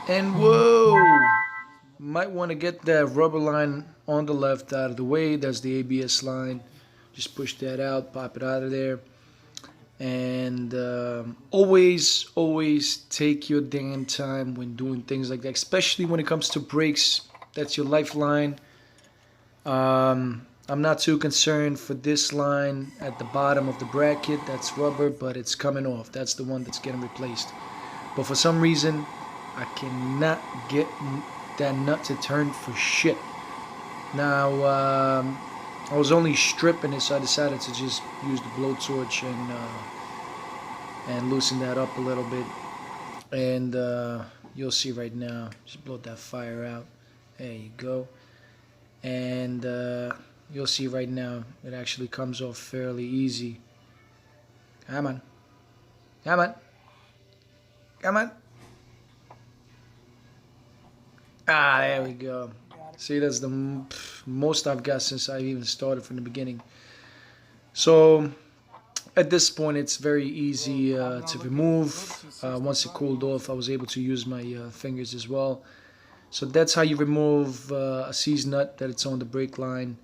And whoa! Might want to get that rubber line on the left out of the way. That's the ABS line. Just push that out, pop it out of there. And always take your damn time when doing things like that, especially when it comes to brakes. That's your lifeline. I'm not too concerned for this line at the bottom of the bracket. That's rubber, but it's coming off. That's the one that's getting replaced. But for some reason, I cannot get that nut to turn for shit. Now, I was only stripping it, so I decided to just use the blowtorch and loosen that up a little bit. And you'll see right now. Just blow that fire out. There you go. And you'll see right now it actually comes off fairly easy. Come on. Come on. Come on. Ah, there we go. See, that's the most I've got since I even started from the beginning. So at this point, it's very easy to remove. Once it cooled off, I was able to use my fingers as well. So that's how you remove a seized nut that it's on the brake line.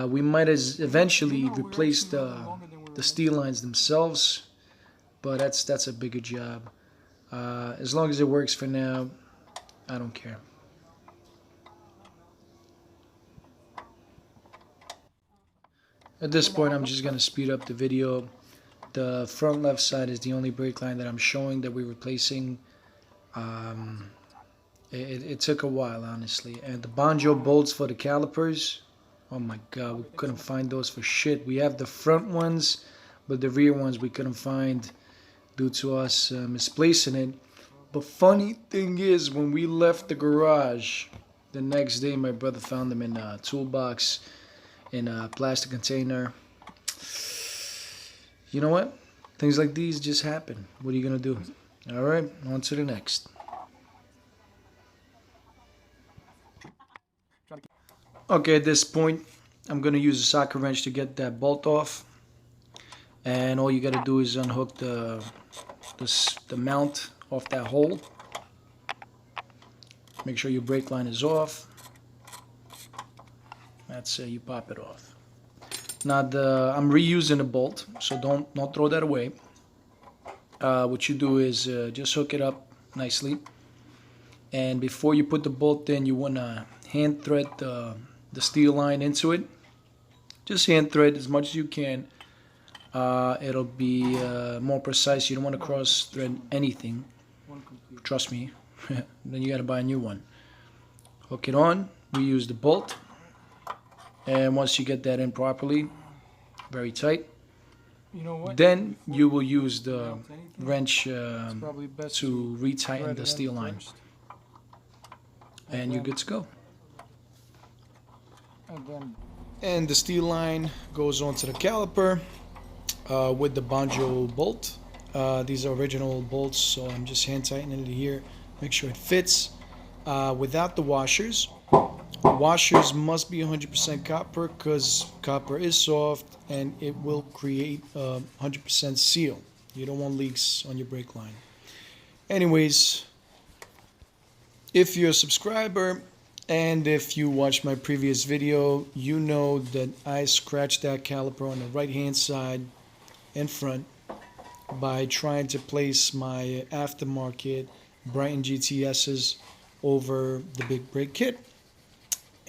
We might eventually replace the steel lines themselves, but that's a bigger job. As long as it works for now, I don't care. At this point, I'm just going to speed up the video. The front left side is the only brake line that I'm showing that we're replacing. It took a while, honestly. And the banjo bolts for the calipers, oh my god, we couldn't find those for shit. We have the front ones, but the rear ones we couldn't find due to us misplacing it. But funny thing is, when we left the garage, the next day my brother found them in a toolbox in a plastic container. You know what? Things like these just happen. What are you gonna do? Alright, on to the next. Okay, at this point, I'm gonna use a socket wrench to get that bolt off. And all you gotta do is unhook the mount off that hole. Make sure your brake line is off. That's you pop it off. Now I'm reusing the bolt, so don't throw that away. What you do is just hook it up nicely, and before you put the bolt in, you wanna hand thread the steel line into it. Just hand thread as much as you can. It'll be more precise. You don't want to cross thread anything. Trust me. Then you gotta buy a new one. Hook it on. Reuse the bolt. And once you get that in properly, very tight, then you will use the wrench to retighten the steel line. And you're good to go. And the steel line goes onto the caliper with the banjo bolt. These are original bolts, so I'm just hand tightening it here. Make sure it fits. Without the washers. Washers must be 100% copper because copper is soft and it will create 100% seal. You don't want leaks on your brake line. Anyways, if you're a subscriber and if you watched my previous video, you know that I scratched that caliper on the right hand side and front by trying to place my aftermarket Brighton GTS's over the big brake kit.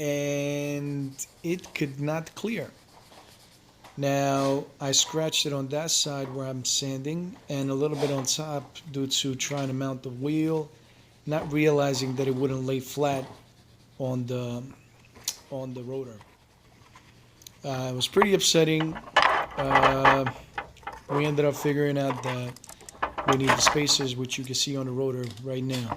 And it could not clear. Now I scratched it on that side where I'm sanding and a little bit on top due to trying to mount the wheel, not realizing that it wouldn't lay flat on the rotor. It was pretty upsetting. We ended up figuring out that we need the spacers, which you can see on the rotor right now.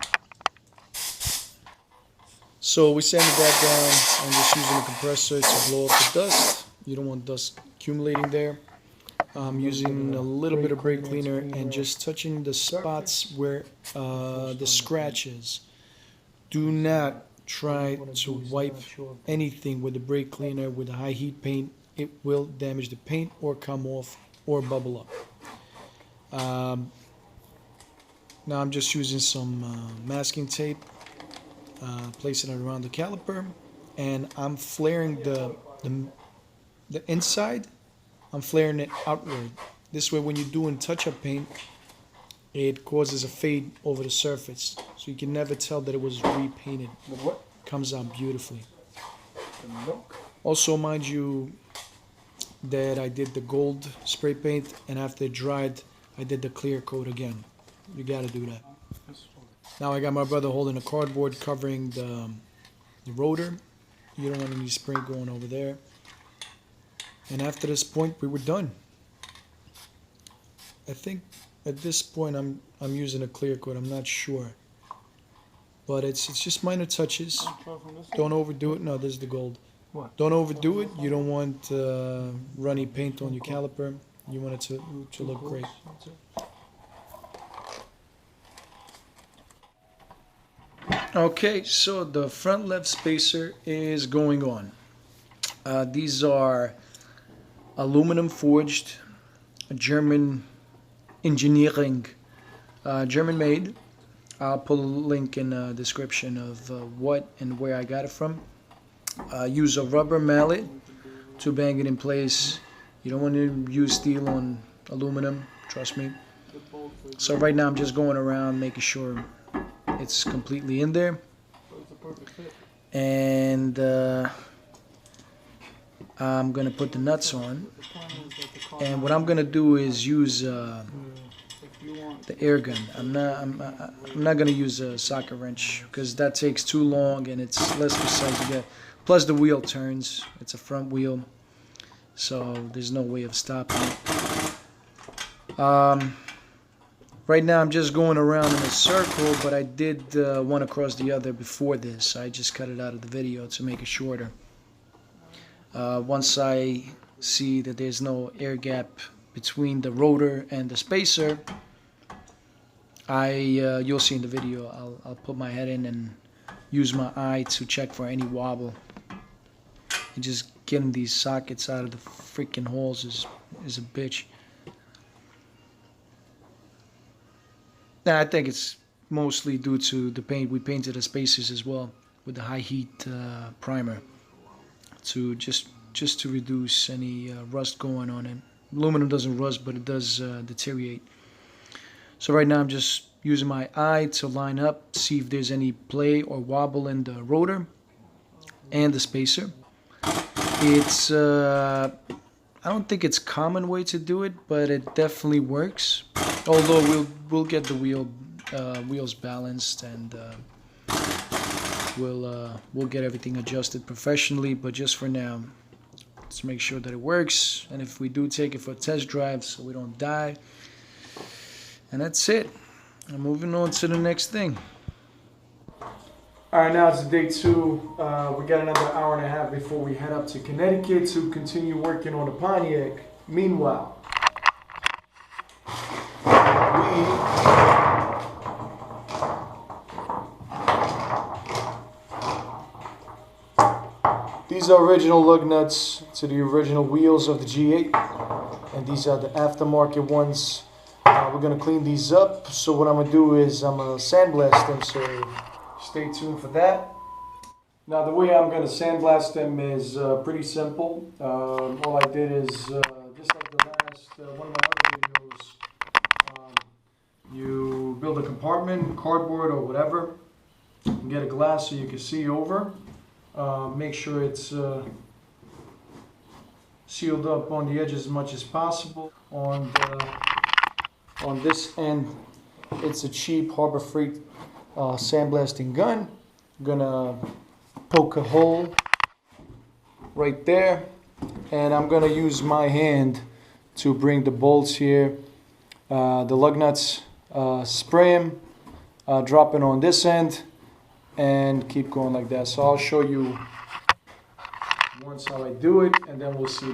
So we sanded that down. I'm just using a compressor to blow up the dust. You don't want dust accumulating there. I'm using a little bit of brake cleaner and just touching the spots where the scratch is. Do not try to wipe anything with the brake cleaner with a high heat paint. It will damage the paint or come off or bubble up. Now I'm just using some masking tape, placing it around the caliper, and I'm flaring the inside. I'm flaring it outward. This way, when you're doing touch-up paint, it causes a fade over the surface, so you can never tell that it was repainted. What? Comes out beautifully. Also, mind you that I did the gold spray paint, and after it dried, I did the clear coat again. You gotta do that. Now I got my brother holding a cardboard covering the rotor. You don't want any spray going over there. And after this point, we were done. I think at this point I'm using a clear coat. I'm not sure, but it's just minor touches. Don't overdo it. No, this is the gold. What? Don't overdo it. You don't want runny paint on your caliper. You want it to look great. Okay, so the front left spacer is going on. These are aluminum forged, German engineering, German made. I'll put a link in the description of what and where I got it from. Use a rubber mallet to bang it in place. You don't want to use steel on aluminum, trust me. So right now I'm just going around making sure it's completely in there. And I'm gonna put the nuts on. And what I'm gonna do is use the air gun. I'm not gonna use a socket wrench because that takes too long and it's less precise to get. Plus the wheel turns. It's a front wheel, so there's no way of stopping it. Right now I'm just going around in a circle, but I did one across the other before this. I just cut it out of the video to make it shorter. Once I see that there's no air gap between the rotor and the spacer, you'll see in the video, I'll put my head in and use my eye to check for any wobble. And just getting these sockets out of the freaking holes is a bitch. Now, I think it's mostly due to the paint. We painted the spacers as well with the high heat primer to just to reduce any rust going on it. Aluminum doesn't rust, but it does deteriorate. So right now I'm just using my eye to line up, see if there's any play or wobble in the rotor and the spacer. It's I don't think it's a common way to do it, but it definitely works. Although we'll get the wheels balanced and we'll get everything adjusted professionally. But just for now, let's make sure that it works. And if we do, take it for a test drive so we don't die. And that's it. I'm moving on to the next thing. Alright, now it's day 2. We got another hour and a half before we head up to Connecticut to continue working on the Pontiac. Meanwhile, these are original lug nuts to the original wheels of the G8, and these are the aftermarket ones. We're going to clean these up, so what I'm going to do is I'm going to sandblast them, so stay tuned for that. Now the way I'm going to sandblast them is pretty simple. All I did is, just like the last one of my other videos, you build a compartment, cardboard or whatever, and get a glass so you can see over. Make sure it's sealed up on the edges as much as possible. On this end, it's a cheap Harbor Freight sandblasting gun. I'm gonna poke a hole right there, and I'm gonna use my hand to bring the bolts here, the lug nuts, spray them, drop it on this end, and keep going like that. So I'll show you once how I do it, and then we'll see.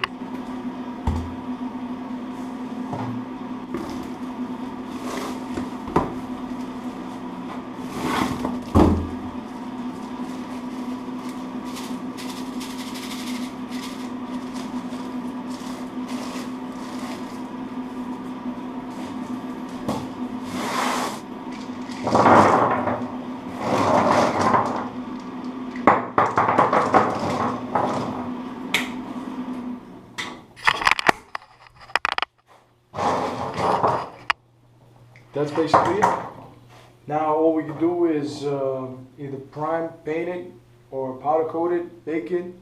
that's basically it. Now all we can do is either prime, paint it, or powder coat it, bake it,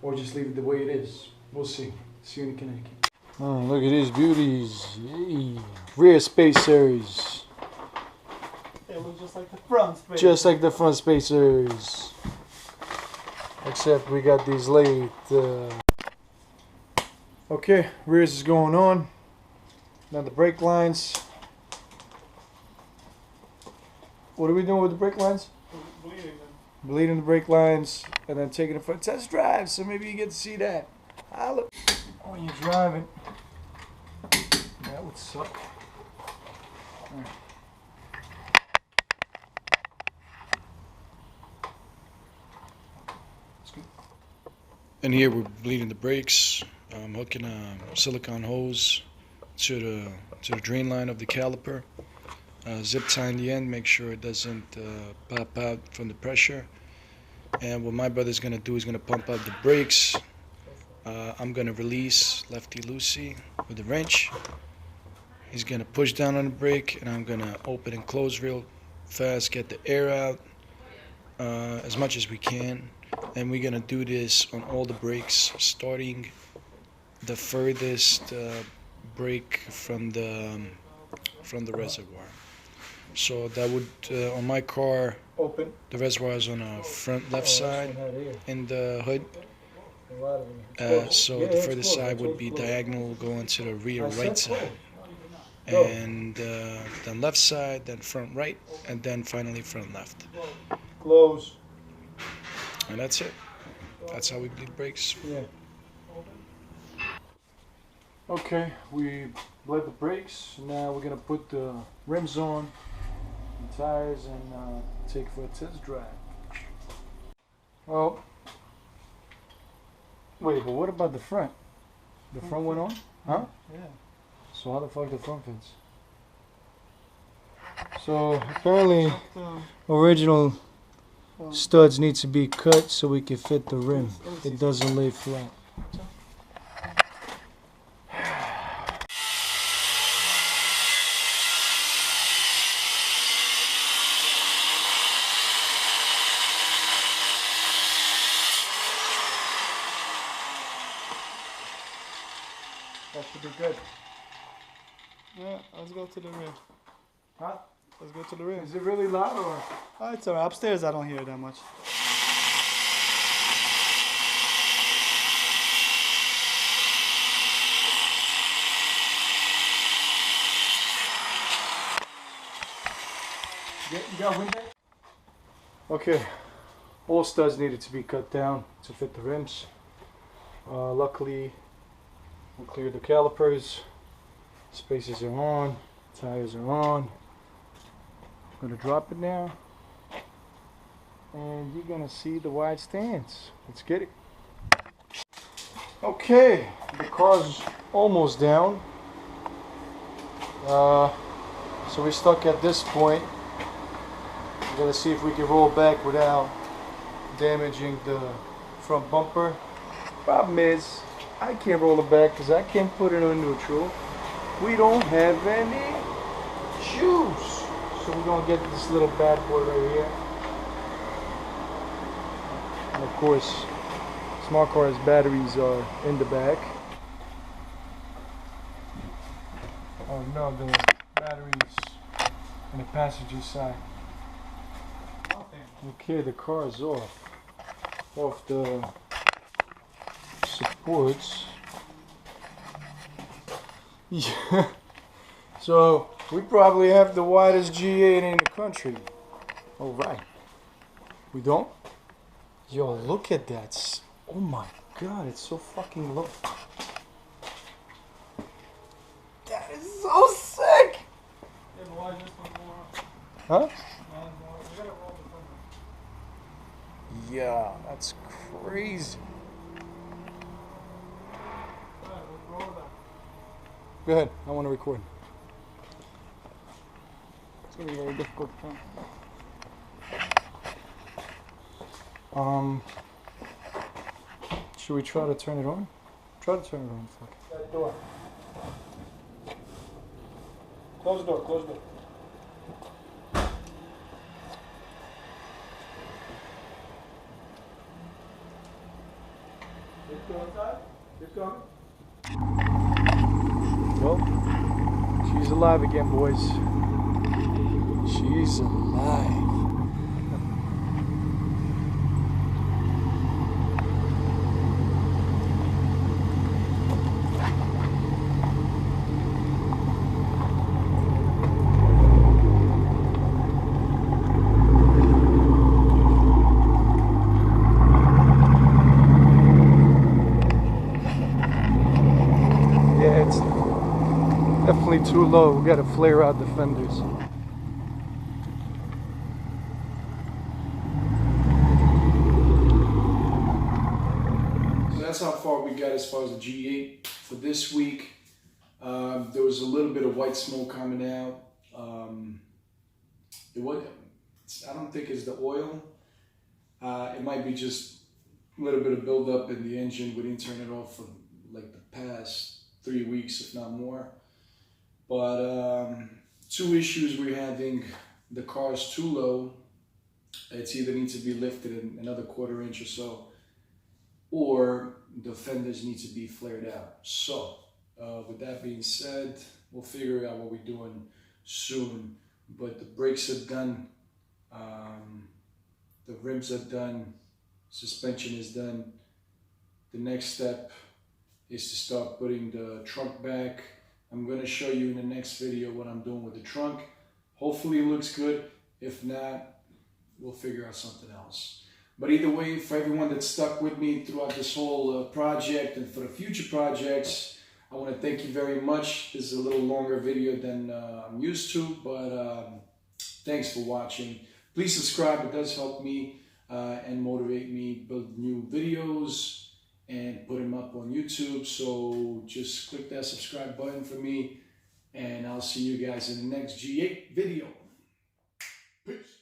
or just leave it the way it is. We'll see. See you in Connecticut. Oh, look at these beauties. Yay. Rear spacers. It looks just like the front spacers. Just like the front spacers. Except we got these late. Okay, rears is going on. Now the brake lines. What are we doing with the brake lines? Bleeding them. Bleeding the brake lines and then taking it for a test drive, so maybe you get to see that. Look when you're driving. That would suck. All right. And here we're bleeding the brakes. I'm hooking a silicone hose to the drain line of the caliper. Zip tie in the end, make sure it doesn't pop out from the pressure. And what my brother's gonna do is gonna pump out the brakes. I'm gonna release lefty loosey with the wrench. He's gonna push down on the brake, and I'm gonna open and close real fast, get the air out as much as we can. And we're gonna do this on all the brakes, starting the furthest brake from the reservoir. So that would, on my car, Open. the reservoir is on the front left side in the hood. So the furthest side would be diagonal going to the rear right side. And then left side, then front right, and then finally front left. Close. And that's it. That's how we bleed brakes. Yeah. Okay, we bled the brakes. Now we're gonna put the rims on, the tires, and take for a test drive. Well, wait, but what about the front? The front went on? Huh? Yeah. So how the fuck the front fits? So apparently original studs need to be cut so we can fit the rim. It doesn't lay flat. That should be good. Yeah, let's go to the rear. Huh? Let's go to the rear. Is it really loud or? Oh, it's alright. Upstairs, I don't hear it that much. You got wind? Okay, all studs needed to be cut down to fit the rims. Luckily, we cleared the calipers. Spacers are on, tires are on. I'm gonna drop it now, and you're gonna see the wide stance. Let's get it. Okay, the car's almost down. So we're stuck at this point. We're gonna see if we can roll back without damaging the front bumper. Problem is, I can't roll it back because I can't put it on neutral. We don't have any shoes. So we're gonna get this little bad boy right here. And of course, smart car's batteries are in the back. Oh no, the batteries on the passenger side. Okay, the car is off the supports. Yeah. So we probably have the widest G8 in the country. All right. We don't? Yo, look at that. Oh my God, it's so fucking low. That is so sick. Huh? Yeah, that's crazy. Go ahead, I want to record. It's going to be very difficult. Should we try to turn it on? Try to turn it on, fuck. That door. Close the door, close the door. Well, she's alive again, boys. She's alive. Yeah, it's definitely too low. We gotta flare out the fenders. So that's how far we got as far as the G8 for this week. There was a little bit of white smoke coming out. I don't think it's the oil. It might be just a little bit of buildup in the engine. We didn't turn it off for like the past 3 weeks, if not more. But two issues we're having: the car is too low. It's either needs to be lifted another 1/4 inch or so, or the fenders need to be flared out. So with that being said, we'll figure out what we're doing soon. But the brakes are done, the rims are done, suspension is done. The next step is to start putting the trunk back. I'm going to show you in the next video what I'm doing with the trunk. Hopefully it looks good. If not, we'll figure out something else. But either way, for everyone that stuck with me throughout this whole project and for the future projects, I want to thank you very much. This is a little longer video than I'm used to, but thanks for watching. Please subscribe. It does help me and motivate me build new videos and put them up on YouTube. So just click that subscribe button for me, and I'll see you guys in the next G8 video. Peace.